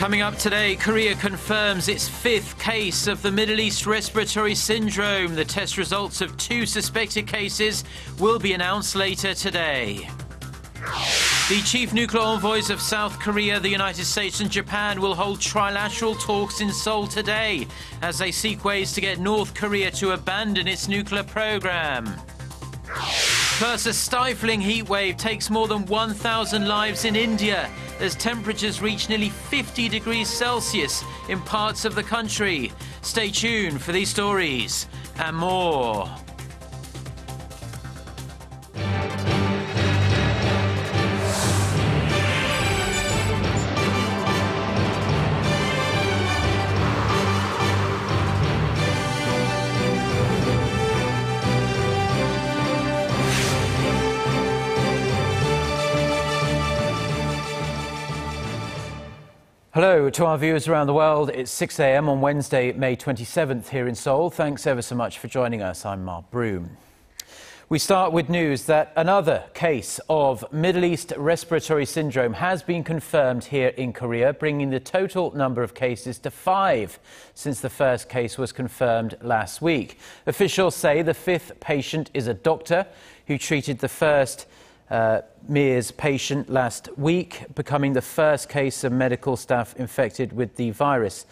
Coming up today, Korea confirms its 5th case of the Middle East Respiratory Syndrome. The test results of 2 suspected cases will be announced later today. The chief nuclear envoys of South Korea, the United States and Japan will hold trilateral talks in Seoul today as they seek ways to get North Korea to abandon its nuclear program. Plus, a stifling heatwave takes more than 1,000 lives in India as temperatures reach nearly 50 degrees Celsius in parts of the country. Stay tuned for these stories and more. Hello to our viewers around the world. It's 6 a.m. on Wednesday, May 27th here in Seoul. Thanks ever so much for joining us. I'm Mark Broome. We start with news that another case of Middle East Respiratory Syndrome has been confirmed here in Korea, bringing the total number of cases to 5 since the first case was confirmed last week. Officials say the 5th patient is a doctor who treated the first MERS patient last week, becoming the first case of medical staff infected with the virus.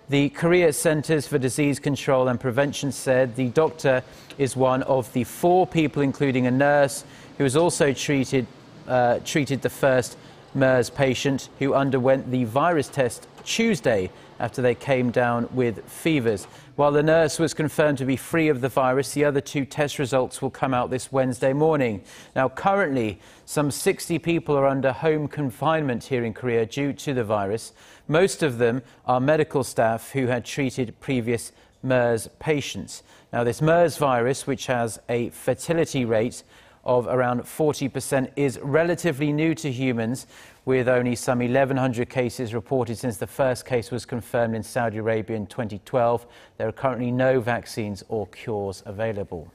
The Korea Centers for Disease Control and Prevention said the doctor is one of the 4 people, including a nurse, who has also treated the first MERS patient who underwent the virus test Tuesday after they came down with fevers. While the nurse was confirmed to be free of the virus, the other 2 test results will come out this Wednesday morning. Now, currently, some 60 people are under home confinement here in Korea due to the virus. Most of them are medical staff who had treated previous MERS patients. Now, this MERS virus, which has a fertility rate of around 40%, is relatively new to humans, with only some 1,100 cases reported since the first case was confirmed in Saudi Arabia in 2012. There are currently no vaccines or cures available.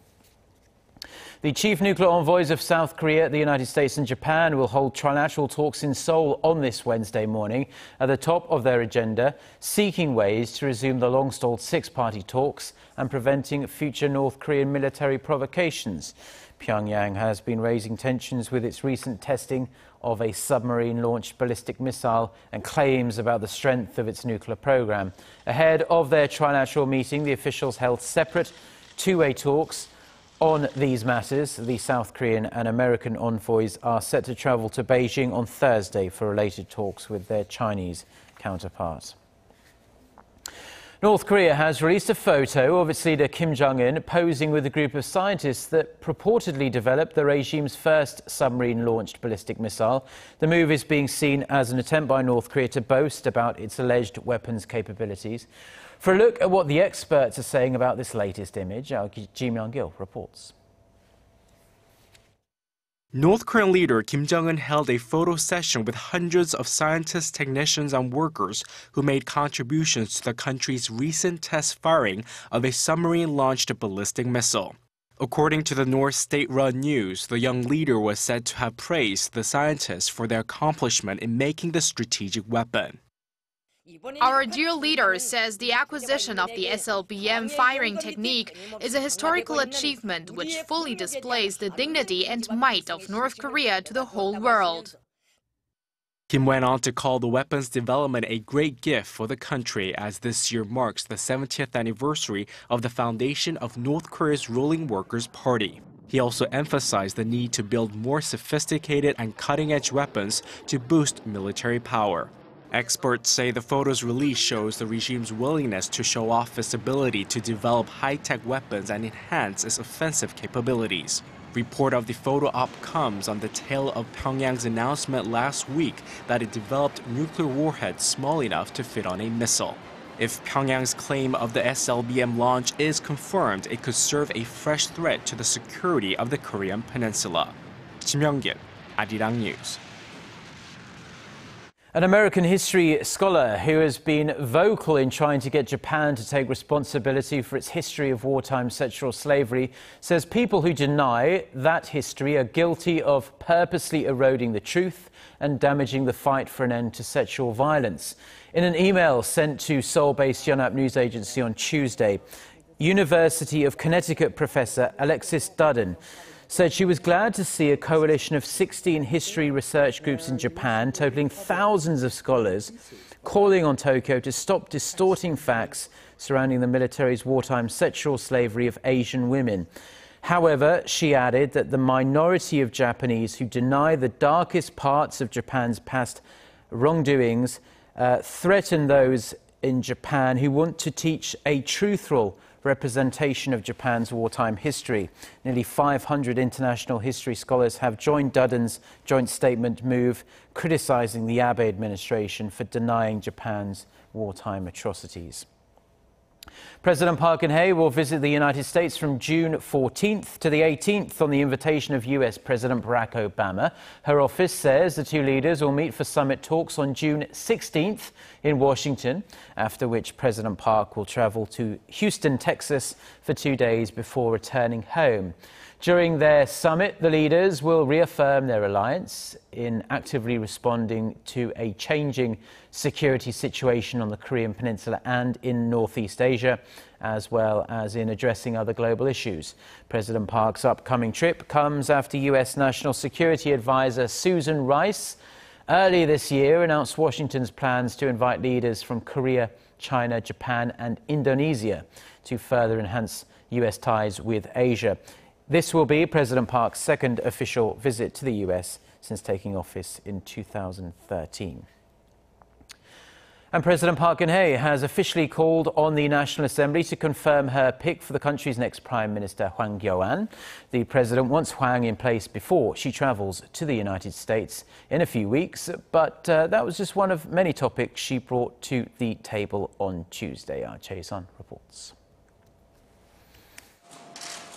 The chief nuclear envoys of South Korea, the United States and Japan will hold trilateral talks in Seoul on this Wednesday morning. At the top of their agenda, seeking ways to resume the long-stalled 6-party talks and preventing future North Korean military provocations. Pyongyang has been raising tensions with its recent testing of a submarine-launched ballistic missile and claims about the strength of its nuclear program. Ahead of their trilateral meeting, the officials held separate 2-way talks on these matters. The South Korean and American envoys are set to travel to Beijing on Thursday for related talks with their Chinese counterparts. North Korea has released a photo of its leader Kim Jongun posing with a group of scientists that purportedly developed the regime's first submarine-launched ballistic missile. The move is being seen as an attempt by North Korea to boast about its alleged weapons capabilities. For a look at what the experts are saying about this latest image, our Kim Jongun reports. North Korean leader Kim Jongun held a photo session with hundreds of scientists, technicians, and workers who made contributions to the country's recent test firing of a submarine-launched ballistic missile. According to the North state-run news, the young leader was said to have praised the scientists for their accomplishment in making the strategic weapon. Our dear leader says the acquisition of the SLBM firing technique is a historical achievement which fully displays the dignity and might of North Korea to the whole world. Kim went on to call the weapon's development a great gift for the country, as this year marks the 70th anniversary of the foundation of North Korea's ruling Workers' Party. He also emphasized the need to build more sophisticated and cutting-edge weapons to boost military power. Experts say the photo's release shows the regime's willingness to show off its ability to develop high-tech weapons and enhance its offensive capabilities. Report of the photo op comes on the tail of Pyongyang's announcement last week that it developed nuclear warheads small enough to fit on a missile. If Pyongyang's claim of the SLBM launch is confirmed, it could serve a fresh threat to the security of the Korean peninsula. Kim Jongun, Arirang News. An American history scholar who has been vocal in trying to get Japan to take responsibility for its history of wartime sexual slavery says people who deny that history are guilty of purposely eroding the truth and damaging the fight for an end to sexual violence. In an email sent to Seoul-based Yonhap news agency on Tuesday, University of Connecticut professor Alexis Dudden said she was glad to see a coalition of 16 history research groups in Japan, totaling thousands of scholars, calling on Tokyo to stop distorting facts surrounding the military's wartime sexual slavery of Asian women. However, she added that the minority of Japanese who deny the darkest parts of Japan's past wrongdoings threaten those in Japan who want to teach a truthful representation of Japan's wartime history. Nearly 500 international history scholars have joined Dudden's joint statement move, criticizing the Abe administration for denying Japan's wartime atrocities. President Park Geunhye will visit the United States from June 14th to the 18th on the invitation of US President Barack Obama. Her office says the two leaders will meet for summit talks on June 16th in Washington, after which President Park will travel to Houston, Texas for 2 days before returning home. During their summit, the leaders will reaffirm their alliance in actively responding to a changing security situation on the Korean Peninsula and in Northeast Asia, as well as in addressing other global issues. President Park's upcoming trip comes after US National Security Advisor Susan Rice earlier this year announced Washington's plans to invite leaders from Korea, China, Japan and Indonesia to further enhance US ties with Asia. This will be President Park's second official visit to the US since taking office in 2013. And President Park Geunhye has officially called on the National Assembly to confirm her pick for the country's next Prime Minister, Hwang Kyo-ahn. The president wants Hwang in place before she travels to the United States in a few weeks, but that was just one of many topics she brought to the table on Tuesday. Our Chae-sun reports.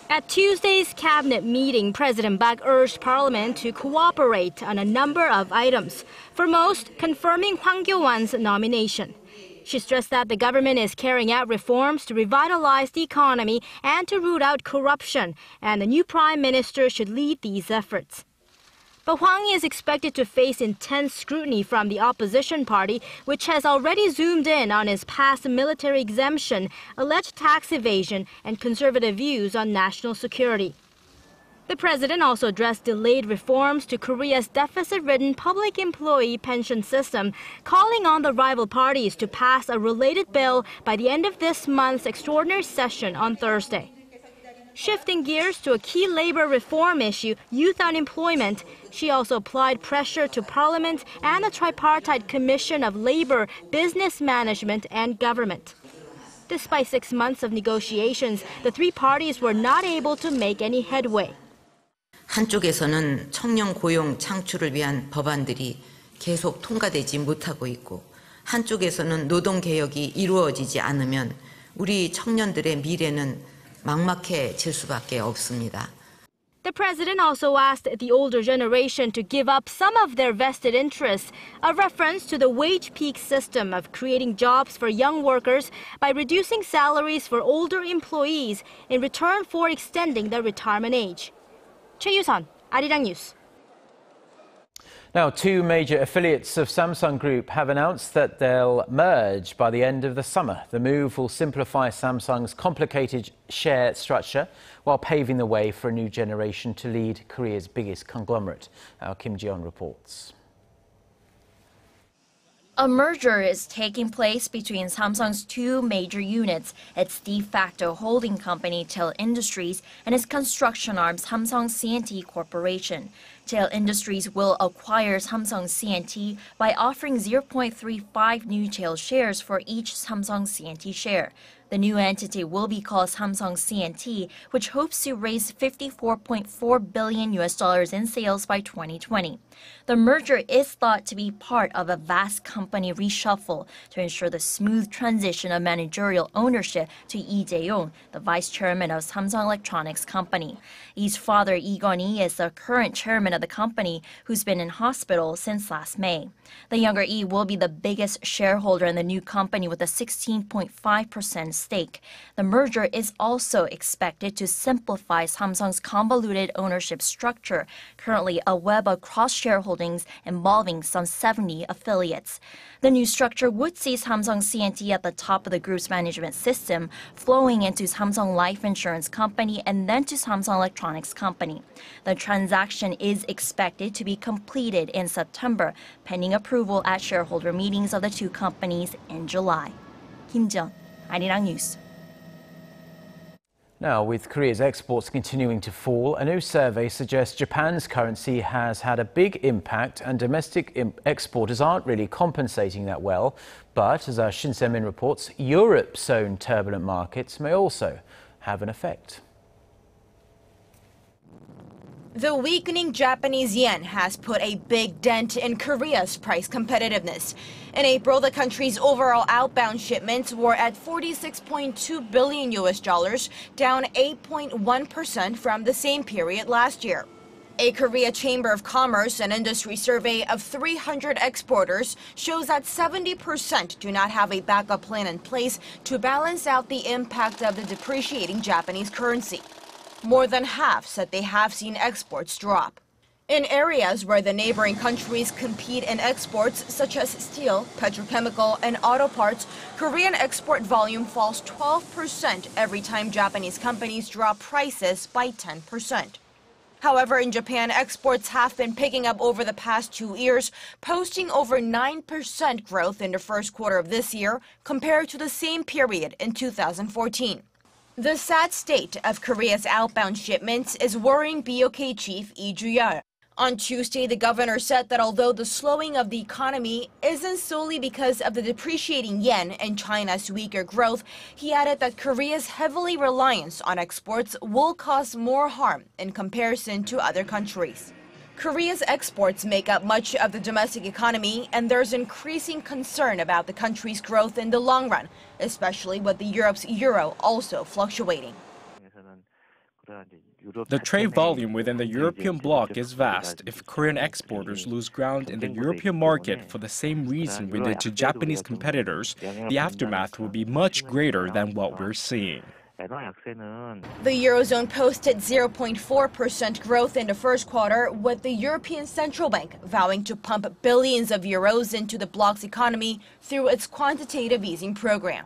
At Tuesday's cabinet meeting, President Park urged Parliament to cooperate on a number of items, for most confirming Hwang Kyo-ah's nomination. She stressed that the government is carrying out reforms to revitalize the economy and to root out corruption, and the new prime minister should lead these efforts. But Hwang is expected to face intense scrutiny from the opposition party, which has already zoomed in on his past military exemption, alleged tax evasion, and conservative views on national security. The president also addressed delayed reforms to Korea's deficit-ridden public employee pension system, calling on the rival parties to pass a related bill by the end of this month's extraordinary session on Thursday. Shifting gears to a key labor reform issue, youth unemployment, she also applied pressure to Parliament and the Tripartite Commission of Labor, Business Management and Government. Despite 6 months of negotiations, the three parties were not able to make any headway. 한쪽에서는 청년 고용 창출을 위한 법안들이 계속 통과되지 못하고 있고, 한쪽에서는 노동 개혁이 이루어지지 않으면 우리 청년들의 미래는 막막해질 수밖에 없습니다. The president also asked the older generation to give up some of their vested interests, a reference to the wage peak system of creating jobs for young workers by reducing salaries for older employees in return for extending the retirement age. 최유선, Arirang News. Now, two major affiliates of Samsung Group have announced that they'll merge by the end of the summer. The move will simplify Samsung's complicated share structure while paving the way for a new generation to lead Korea's biggest conglomerate. Our Kim Jongun reports. A merger is taking place between Samsung's two major units, its de facto holding company TEL Industries and its construction arm Samsung C&T Corporation. TEL Industries will acquire Samsung C&T by offering 0.35 new TEL shares for each Samsung C&T share. The new entity will be called Samsung C&T, which hopes to raise $54.4 billion in sales by 2020. The merger is thought to be part of a vast company reshuffle to ensure the smooth transition of managerial ownership to Lee Jae-yong, the vice chairman of Samsung Electronics Company. Lee's father, Lee Geon-hye, is the current chairman of the company, who's been in hospital since last May. The younger Lee will be the biggest shareholder in the new company with a 16.5% stake. The merger is also expected to simplify Samsung's convoluted ownership structure, currently a web of cross-shareholdings involving some 70 affiliates. The new structure would see Samsung C&T at the top of the group's management system, flowing into Samsung Life Insurance Company and then to Samsung Electronics Company. The transaction is expected to be completed in September, pending approval at shareholder meetings of the two companies in July. Kim Jongun, Arirang News. Now, with Korea's exports continuing to fall, a new survey suggests Japan's currency has had a big impact and domestic exporters aren't really compensating that well. But, as our Shin Se-min reports, Europe's own turbulent markets may also have an effect. The weakening Japanese yen has put a big dent in Korea's price competitiveness. In April, the country's overall outbound shipments were at $46.2 billion, down 8.1% from the same period last year. A Korea Chamber of Commerce and Industry survey of 300 exporters shows that 70% do not have a backup plan in place to balance out the impact of the depreciating Japanese currency. More than half said they have seen exports drop. In areas where the neighboring countries compete in exports, such as steel, petrochemical, and auto parts, Korean export volume falls 12% every time Japanese companies drop prices by 10%. However, in Japan, exports have been picking up over the past 2 years, posting over 9% growth in the first quarter of this year compared to the same period in 2014. The sad state of Korea's outbound shipments is worrying BOK chief Lee Ju-yeol. On Tuesday, the governor said that although the slowing of the economy isn't solely because of the depreciating yen and China's weaker growth, he added that Korea's heavily reliance on exports will cause more harm in comparison to other countries. Korea's exports make up much of the domestic economy, and there's increasing concern about the country's growth in the long run, especially with Europe's euro also fluctuating. The trade volume within the European bloc is vast. If Korean exporters lose ground in the European market for the same reason we did to Japanese competitors, the aftermath will be much greater than what we're seeing. The Eurozone posted 0.4% growth in the first quarter, with the European Central Bank vowing to pump billions of euros into the bloc's economy through its quantitative easing program.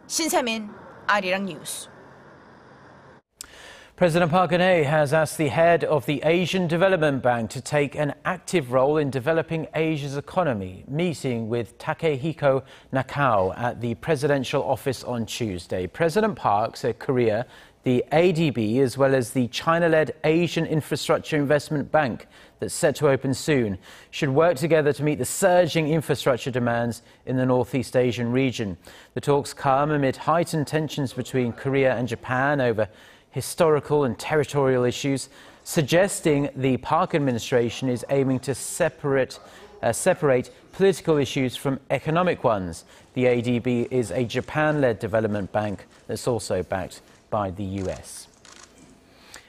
Shin Se-min, Arirang News. President Park Geunhye has asked the head of the Asian Development Bank to take an active role in developing Asia's economy, meeting with Takehiko Nakao at the presidential office on Tuesday. President Park said Korea, the ADB, as well as the China-led Asian Infrastructure Investment Bank that's set to open soon, should work together to meet the surging infrastructure demands in the Northeast Asian region. The talks come amid heightened tensions between Korea and Japan over historical and territorial issues, suggesting the Park administration is aiming to separate political issues from economic ones. The ADB is a Japan-led development bank that's also backed by the US.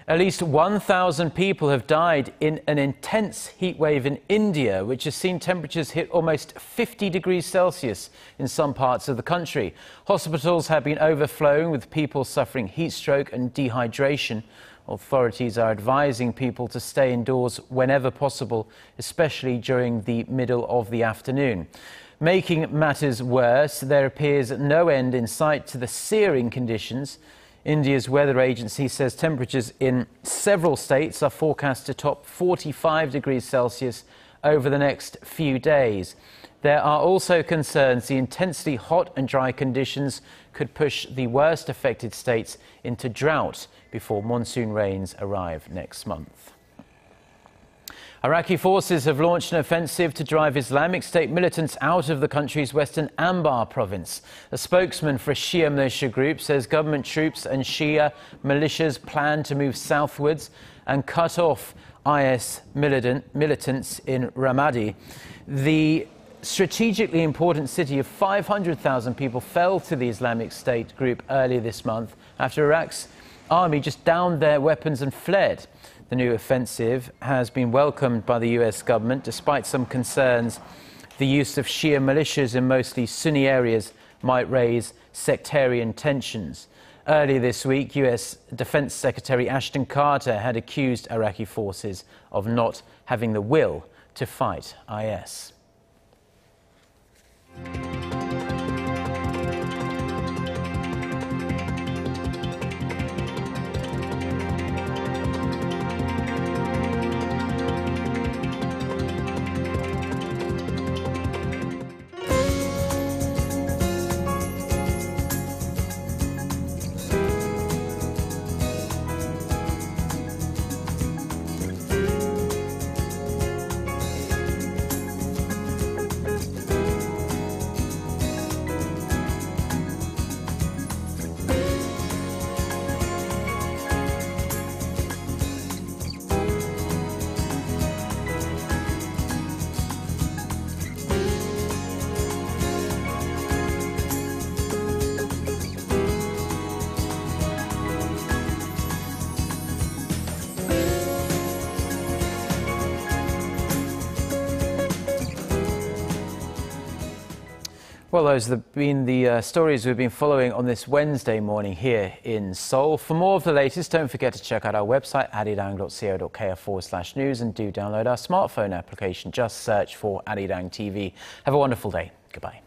At least 1,000 people have died in an intense heat wave in India, which has seen temperatures hit almost 50 degrees Celsius in some parts of the country. Hospitals have been overflowing with people suffering heat stroke and dehydration. Authorities are advising people to stay indoors whenever possible, especially during the middle of the afternoon. Making matters worse, there appears no end in sight to the searing conditions. India's weather agency says temperatures in several states are forecast to top 45 degrees Celsius over the next few days. There are also concerns the intensely hot and dry conditions could push the worst affected states into drought before monsoon rains arrive next month. Iraqi forces have launched an offensive to drive Islamic State militants out of the country's western Anbar province. A spokesman for a Shia militia group says government troops and Shia militias plan to move southwards and cut off IS militants in Ramadi. The strategically important city of 500,000 people fell to the Islamic State group earlier this month after Iraq's army just downed their weapons and fled. The new offensive has been welcomed by the US government, despite some concerns the use of Shia militias in mostly Sunni areas might raise sectarian tensions. Earlier this week, US Defense Secretary Ashton Carter had accused Iraqi forces of not having the will to fight IS. Well, those have been the stories we've been following on this Wednesday morning here in Seoul. For more of the latest, don't forget to check out our website, arirang.co.kr/news, and do download our smartphone application. Just search for Arirang TV. Have a wonderful day. Goodbye.